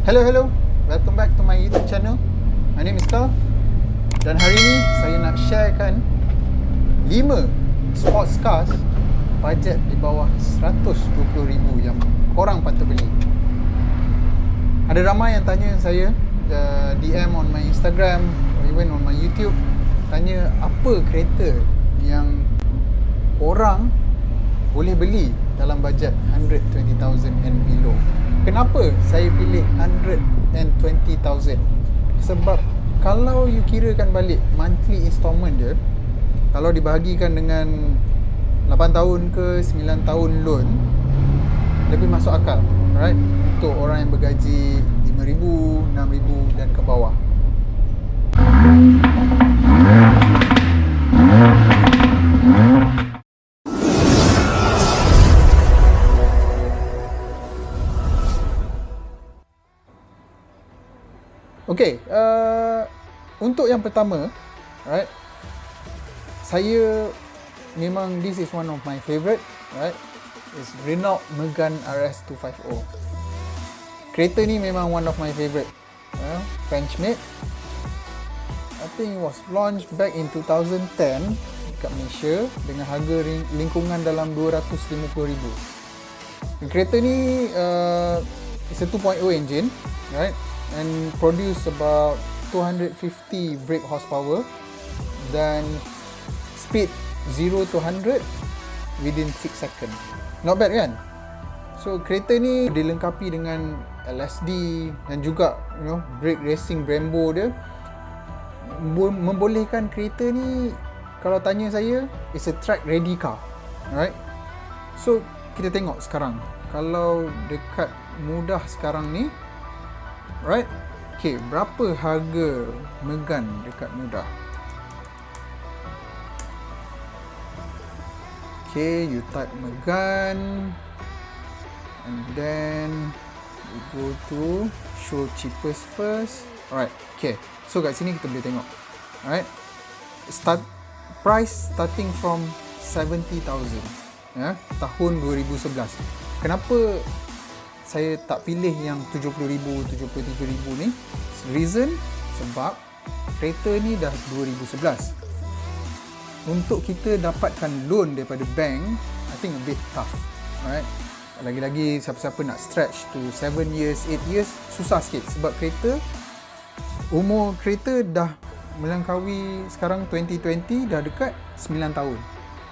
Hello, welcome back to my YouTube channel. My name is Carl. Dan hari ni saya nak sharekan 5 sports cars bajet di bawah 120,000 yang korang patut beli. Ada ramai yang tanya saya, DM on my Instagram or even on my YouTube, tanya apa kereta yang korang boleh beli dalam bajet 120,000 and below. Kenapa saya pilih 120,000? Sebab kalau you kirakan balik monthly installment dia, kalau dibahagikan dengan 8 tahun ke 9 tahun loan, lebih masuk akal, right? Untuk orang yang bergaji 5,000, 6,000 dan ke bawah. Okay, untuk yang pertama, right, saya memang this is one of my favourite, right, is Renault Megane RS 250. Kereta ni memang one of my favourite, French made. I think it was launched back in 2010 dekat Malaysia dengan harga lingkungan dalam 250,000. Kereta ni it's a 2.0 engine, right, and produce about 250 brake horsepower dan speed 0 to 100 within 6 seconds. Not bad kan? So kereta ni dilengkapi dengan LSD dan juga brake racing Brembo dia, membolehkan kereta ni, kalau tanya saya, it's a track ready car, right? So kita tengok sekarang, kalau dekat mudah sekarang ni, right, okay, berapa harga Megane dekat mudah? Okay, you type Megane and then you go to show cheapest first. Alright, okay, so kat sini kita boleh tengok, alright, price starting from 70,000, ya, tahun 2011. Kenapa saya tak pilih yang 70,000, 73,000 ni? Reason, sebab kereta ni dah 2011. Untuk kita dapatkan loan daripada bank, I think a bit tough, right? Lagi-lagi siapa-siapa nak stretch to 7 years, 8 years, susah sikit. Sebab umur kereta dah melangkaui sekarang 2020, dah dekat 9 tahun.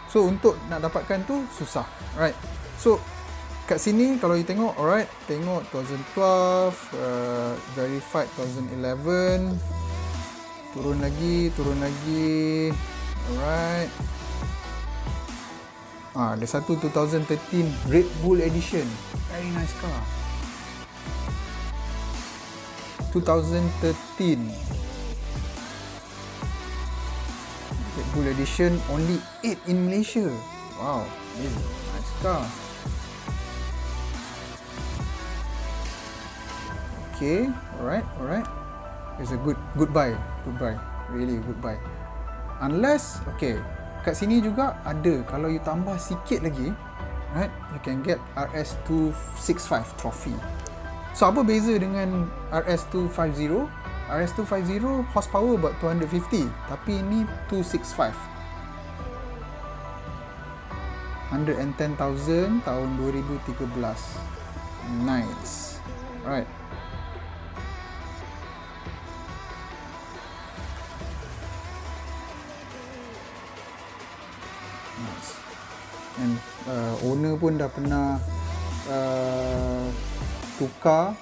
So untuk nak dapatkan tu susah, right? So kat sini kalau you tengok, alright, tengok 2012, verified 2011, turun lagi, alright. Ada satu 2013 Red Bull Edition, very nice car. 2013 Red Bull Edition, only 8 in Malaysia. Wow, this is a nice car. Okay, alright. It's a good buy, really good buy. Unless, okay, kat sini juga ada, kalau you tambah sikit lagi, right, you can get RS265 Trophy. So apa beza dengan RS250? RS250 horsepower about 250, tapi ini 265. 110,000 tahun 2013. Nice. Right. Nice. And owner pun dah pernah tukar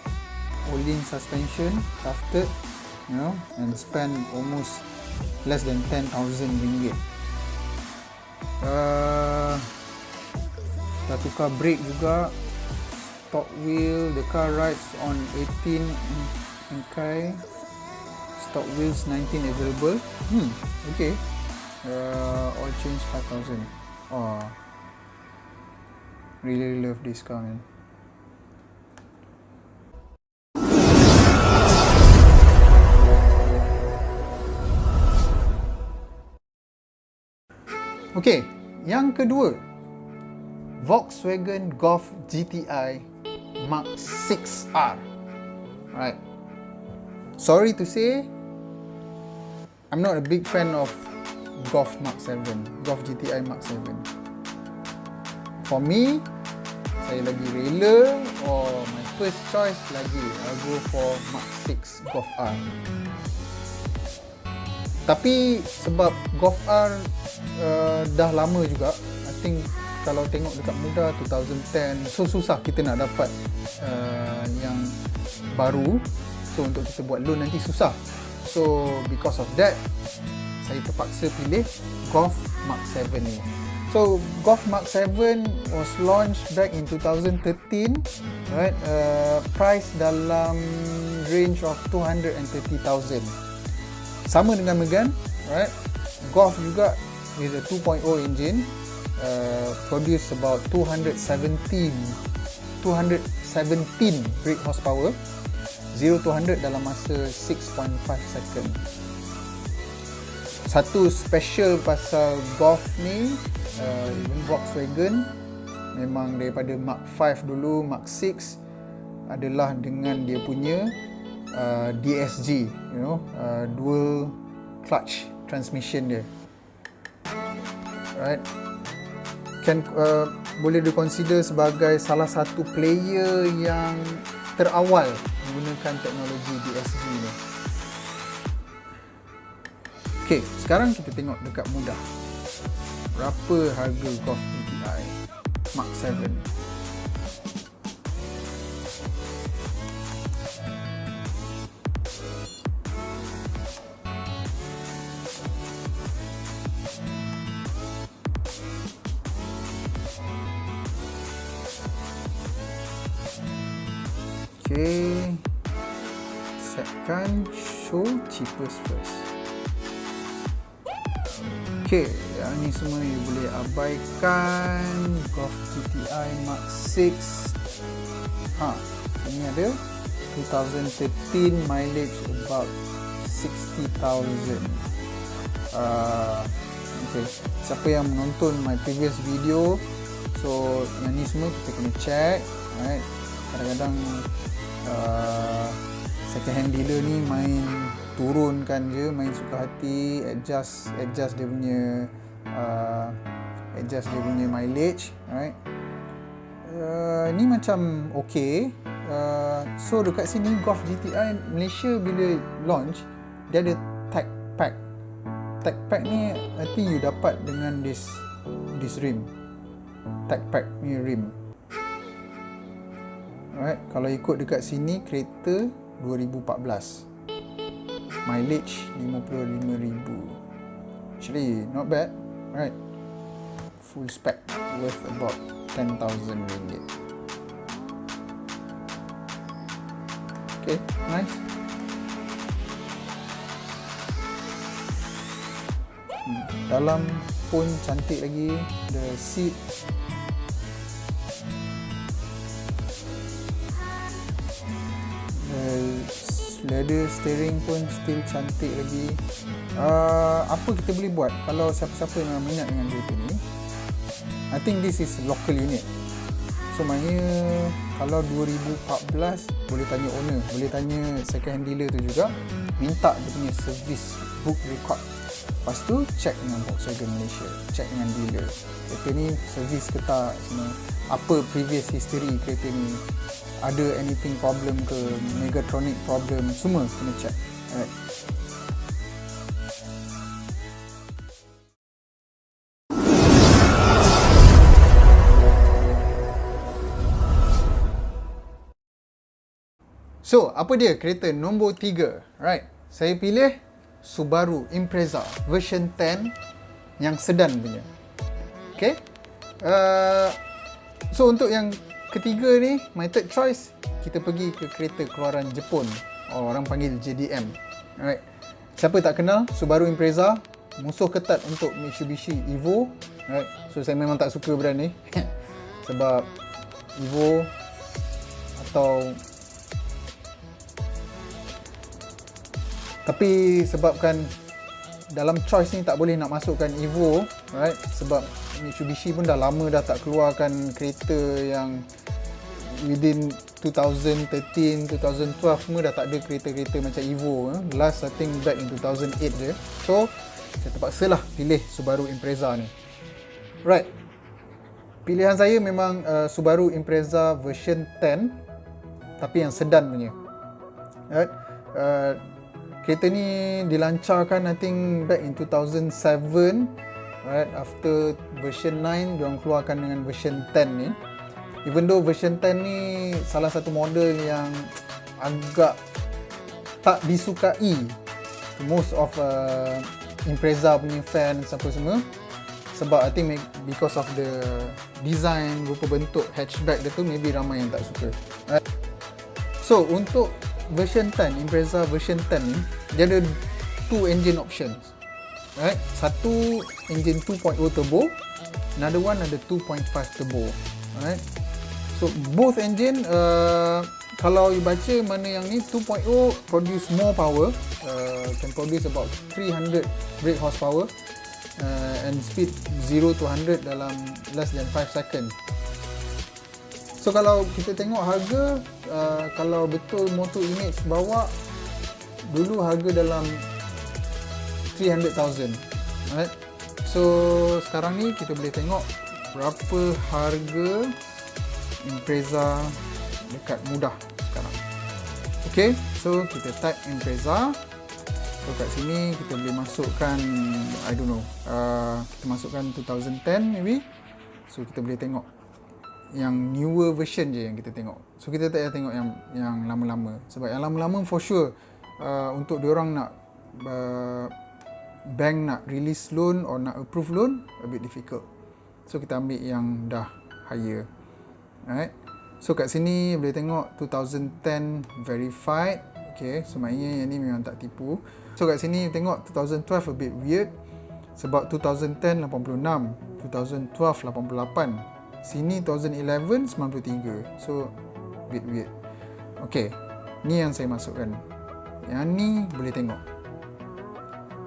all-in suspension, shafted, and spend almost less than 10,000 ringgit. Dah tukar brake juga, stock wheel, the car rides on 18 Inkai, stock wheels 19 available. Okay. All change 5,000. Oh, really love this car, man. Okay, yang kedua, Volkswagen Golf GTI Mark 6R. Right. Sorry to say, I'm not a big fan of Golf Mark 7, Golf GTI Mark 7. For me, saya lagi rela, or my first choice lagi, I'll go for Mark 6 Golf R. Tapi sebab Golf R dah lama juga, I think kalau tengok dekat muda 2010, so susah kita nak dapat yang baru. So untuk kita buat loan nanti susah. So because of that, saya terpaksa pilih Golf Mark 7 ni. So Golf Mark 7 was launched back in 2013, right? Price dalam range of 230,000. Sama dengan Megane, right? Golf juga with a 2.0 engine, produce about 217 brake horsepower, 0 to 100 dalam masa 6.5 second. Satu special pasal Golf ni, even Volkswagen, memang daripada Mark 5 dulu, Mark 6 adalah dengan dia punya DSG, dual clutch transmission dia, right? Kan boleh dikonsider sebagai salah satu player yang terawal menggunakan teknologi DSG ni. Okey, sekarang kita tengok dekat mudah. Berapa harga Golf GTI Mark 7? Okay, setkan show cheapest first. Okay, yang ni semua you boleh abaikan. Golf GTI Mark 6. Ini ada 2013, mileage about 60,000. Okay, siapa yang menonton my previous video, so yang ni semua kita kena check, right? Kadang-kadang second hand dealer ni main turunkan je, main suka hati, adjust dia punya mileage, right? Ni macam okay. So dekat sini Golf GTI Malaysia bila launch, dia ada tag pack. Tag pack ni nanti you dapat dengan this rim, tag pack ni rim. Alright, kalau ikut dekat sini kereta 2014, mileage 55,000. Actually not bad, right? Full spec, worth about 10,000 ringgit. Okay, nice. Dalam pun cantik lagi, the seat, leather steering pun still cantik lagi. Apa kita boleh buat kalau siapa-siapa yang minat dengan kereta ni, I think this is local unit. So maknanya kalau 2014 boleh tanya owner, boleh tanya second hand dealer tu juga, minta dia punya service book record. Lepas tu check dengan Volkswagen Malaysia, check dengan dealer, kereta ni service ke tak, semua apa previous history kereta ni, ada anything problem ke, megatronic problem, semua kena check. Alright. So, apa dia kereta nombor 3? Right. Saya pilih Subaru Impreza version 10 yang sedan punya. Okay. So, untuk yang ketiga ni, my third choice, kita pergi ke kereta keluaran Jepun, orang panggil JDM. Alright. Siapa tak kenal Subaru Impreza, musuh ketat untuk Mitsubishi Evo. Alright. So saya memang tak suka brand ni sebab Evo atau tapi sebabkan dalam choice ni tak boleh nak masukkan Evo, right? Sebab Mitsubishi pun dah lama dah tak keluarkan kereta yang within 2013, 2012 semua dah tak ada kereta-kereta macam Evo. Last I think back in 2008 je. So saya terpaksa lah pilih Subaru Impreza ni. Right, pilihan saya memang Subaru Impreza version 10, tapi yang sedan punya. Right, kereta ni dilancarkan I think back in 2007. Right, after version 9 diorang keluarkan dengan version 10 ni. Even though version 10 ni salah satu model yang agak tak disukai most of Impreza punya fans apa semua, sebab I think because of the design, rupa bentuk hatchback dia tu, maybe ramai yang tak suka. Right. So untuk version 10, Impreza version 10 ni dia ada 2 engine options. Right, satu engine 2.0 turbo, another one ada 2.5 turbo. Right, so both engine kalau you baca mana yang ni 2.0 produce more power, can produce about 300 brake horsepower, and speed 0 to 100 dalam less than 5 seconds. So kalau kita tengok harga, kalau betul motor image bawa, dulu harga dalam 300,000. Alright, so sekarang ni kita boleh tengok berapa harga Impreza dekat mudah sekarang. Okay, so kita type Impreza. So kat sini kita boleh masukkan, I don't know, kita masukkan 2010 maybe. So kita boleh tengok yang newer version je yang kita tengok. So kita tak payah tengok yang lama-lama, sebab yang lama-lama for sure untuk diorang nak bank nak release loan or nak approve loan a bit difficult. So kita ambil yang dah higher. Alright, so kat sini boleh tengok 2010 verified. Okay, so maknanya yang ni memang tak tipu. So kat sini tengok 2012 a bit weird, sebab 2010 86, 2012 88, sini 2011 93. So bit weird. Okay, ni yang saya masukkan. Yang ni boleh tengok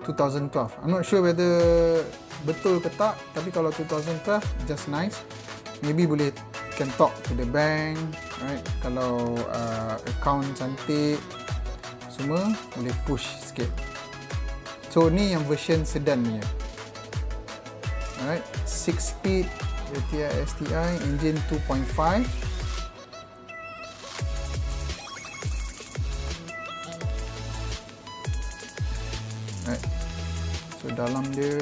2012. I'm not sure whether betul ke tak, tapi kalau 2012 just nice. Maybe boleh can talk to the bank, right? Kalau account cantik, semua boleh push sikit. So ni yang version sedan ni. Alright, 6 speed ATI STI, engine 2.5. Right. So dalam dia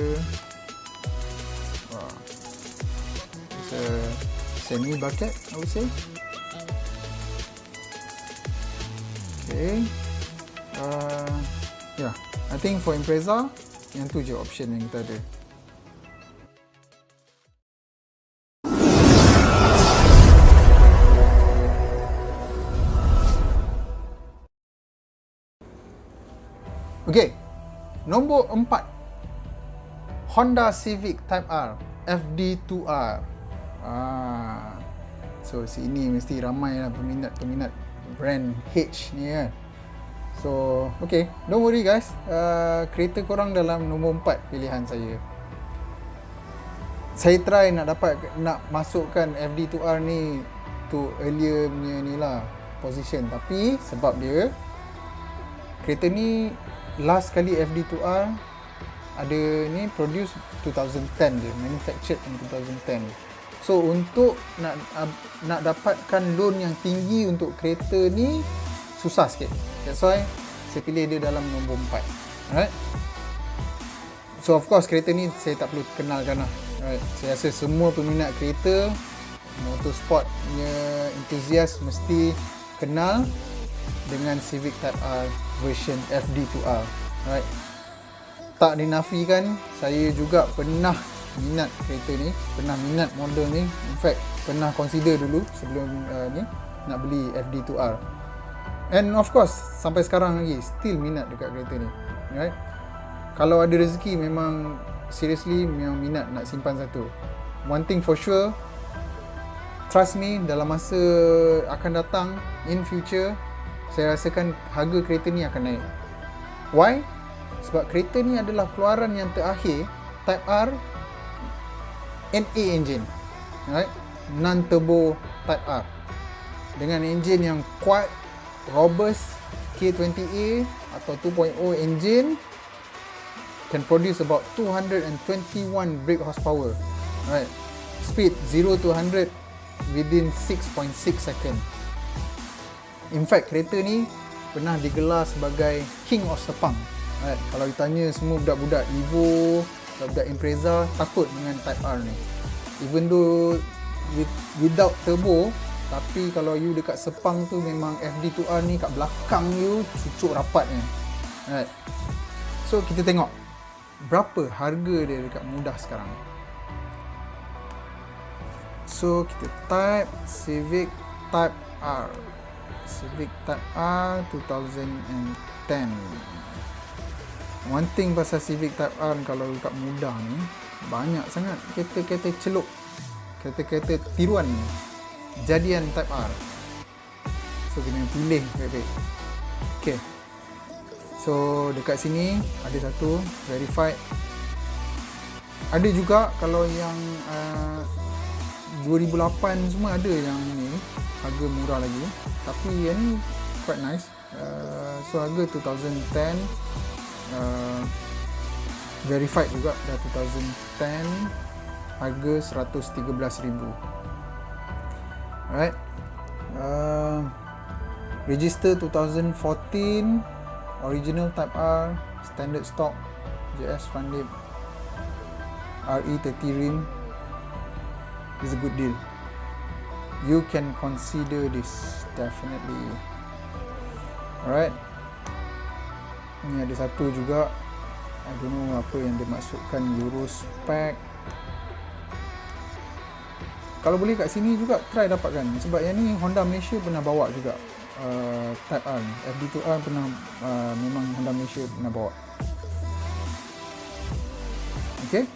it's a semi bucket, I would say. Okay. Yeah, I think for Impreza yang tu je option yang kita ada. Okay, nombor 4, Honda Civic Type R FD2R. So sini mesti ramai lah peminat brand H ni kan. So okay, don't worry guys, kereta korang dalam nombor 4 pilihan saya. Saya try nak masukkan FD2R ni to earlier punya ni lah position, tapi sebab dia kereta ni last kali FD2R ada ni produce 2010 je, manufactured in 2010. So untuk nak dapatkan loan yang tinggi untuk kereta ni susah sikit. That's why saya pilih dia dalam nombor 4. Alright. So of course kereta ni saya tak perlu kenalkan lah. Alright. Saya rasa semua peminat kereta, motorsport punya enthusiast mesti kenal dengan Civic Type R version FD2R. Alright. Tak dinafikan, saya juga pernah minat kereta ni, pernah minat model ni. In fact, pernah consider dulu sebelum ni nak beli FD2R. And of course, sampai sekarang lagi still minat dekat kereta ni. Right? Kalau ada rezeki memang seriously memang minat nak simpan satu. One thing for sure, trust me, dalam masa akan datang, in future, saya rasakan harga kereta ni akan naik. Why? Sebab kereta ni adalah keluaran yang terakhir Type R NA engine, right? Non-turbo Type R. dengan enjin yang kuat, robust, K20A atau 2.0 engine, can produce about 221 brake horsepower. Right. Speed 0 to 100 within 6.6 second. In fact, kereta ni pernah digelar sebagai King of Sepang. Right. Kalau ditanya semua budak-budak Evo, budak-budak Impreza takut dengan Type R ni. Even though without turbo, tapi kalau you dekat Sepang tu memang FD2R ni kat belakang you cucuk rapatnya. Right. So kita tengok berapa harga dia dekat Mudah sekarang. So kita type Civic Type R. Civic Type R 2010. One thing pasal Civic Type R kalau dekat Mudah ni, banyak sangat kereta-kereta celup, kereta-kereta tiruan jadian Type R. So kena pilih baik-baik. Okay. So dekat sini ada satu verified. Ada juga kalau yang 2008 semua ada yang ni harga murah lagi, tapi yang ni quite nice. So harga 2010, verified juga dah 2010, harga 113,000. Alright. Register 2014, original Type R, standard stock, JS front lip, RE30 rim. Is a good deal. You can consider this definitely. Alright. Ni ada satu juga, I don't know apa yang dia maksudkan, Euro spec. Kalau boleh kat sini juga try dapatkan, sebab yang ni Honda Malaysia pernah bawa juga. Type R, FD2R pernah, memang Honda Malaysia pernah bawa. Okay.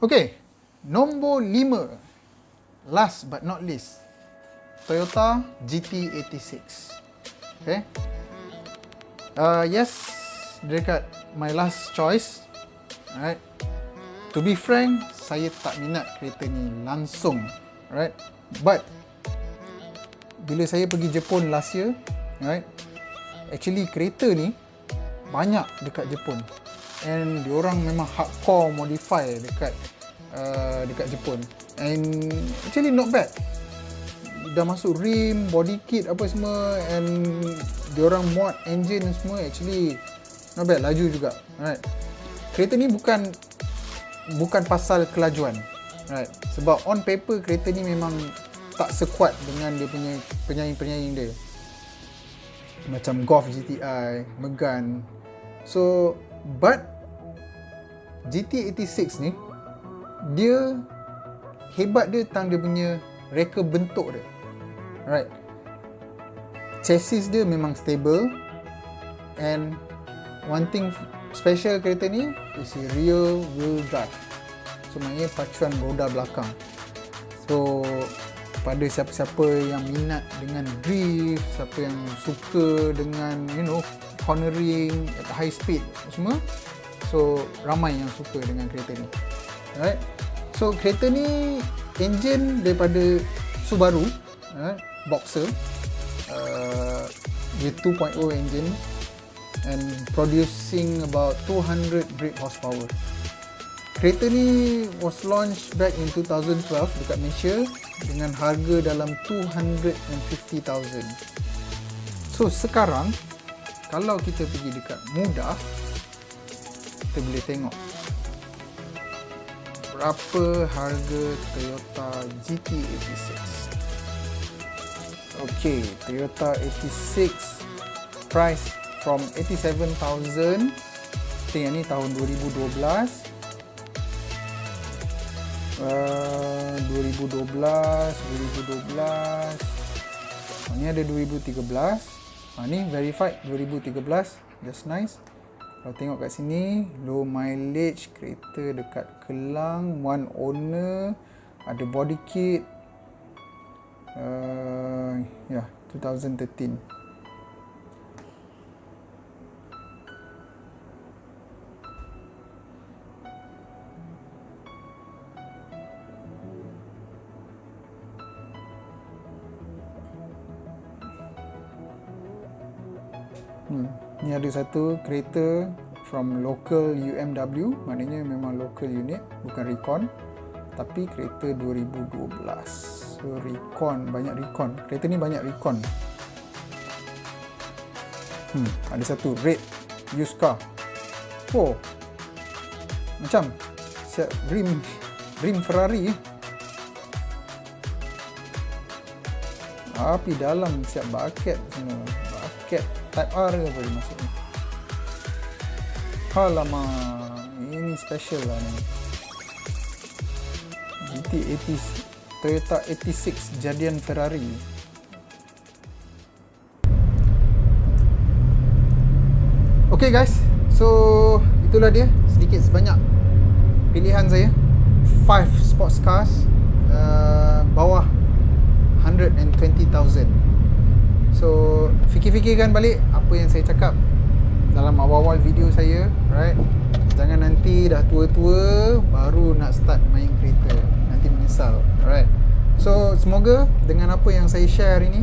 Okay, nombor 5, last but not least, Toyota GT86. Okay. Yes, dekat my last choice. Alright. To be frank, saya tak minat kereta ni langsung. Alright. But bila saya pergi Jepun last year, alright, actually kereta ni banyak dekat Jepun. And diorang memang hardcore modify dekat Jepun. And actually not bad. Dah masuk rim, body kit apa semua, and diorang mod engine semua, actually not bad, laju juga. Alright. Kereta ni bukan pasal kelajuan. Right. Sebab on paper kereta ni memang tak sekuat dengan dia punya penyaing-penyaing dia. Macam Golf GTI, Megane. So, but GT86 ni dia hebat dia tentang dia punya reka bentuk dia. Right. Chassis dia memang stable, and one thing special kereta ni is rear wheel drive. So maknanya pacuan roda belakang. So pada siapa-siapa yang minat dengan drift, siapa yang suka dengan cornering at high speed semua, so ramai yang suka dengan kereta ni. Alright. So kereta ni engine daripada Subaru, Boxer, with 2.0 engine and producing about 200 brake horsepower. Kereta ni was launched back in 2012 dekat Malaysia dengan harga dalam 250,000. So sekarang kalau kita pergi dekat Mudah, kita boleh tengok berapa harga Toyota GT86. Okay, Toyota 86 price from 87,000. Yang ni tahun 2012. 2012. Ni ada 2013. Ni verified 2013. Just nice. Kalau tengok kat sini, low mileage, kereta dekat Kelang, one owner, ada body kit. 2013. Ni ada satu kereta from local UMW, maknanya memang local unit, bukan recon, tapi kereta 2012. So recon, banyak recon. Kereta ni banyak recon. Ada satu red used car. Oh, macam siap rim Ferrari. Api dalam siap bucket semua. Bucket Type R ke apa dia maksudnya. Alamak, ini special lah ni. GT80 Toyota 86 jadian Ferrari. Okay guys, so itulah dia sedikit sebanyak pilihan saya. 5 sports cars bawah 120,000. So fikir-fikirkan balik apa yang saya cakap dalam awal-awal video saya, right? Jangan nanti dah tua-tua baru nak start main kereta, nanti menyesal, alright? So semoga dengan apa yang saya share hari ni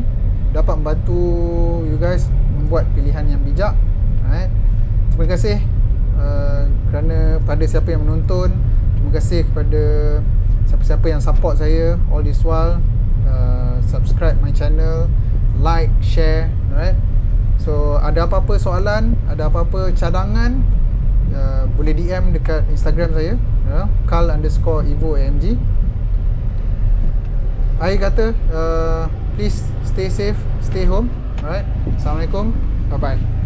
dapat membantu you guys membuat pilihan yang bijak, alright? Terima kasih kerana pada siapa yang menonton. Terima kasih kepada siapa-siapa yang support saya all this while. Subscribe my channel, like, share, alright? So ada apa-apa soalan, ada apa-apa cadangan, boleh DM dekat Instagram saya, Carl_Evo_AMG. Akhir kata, please stay safe, stay home, alright? Assalamualaikum, bye bye.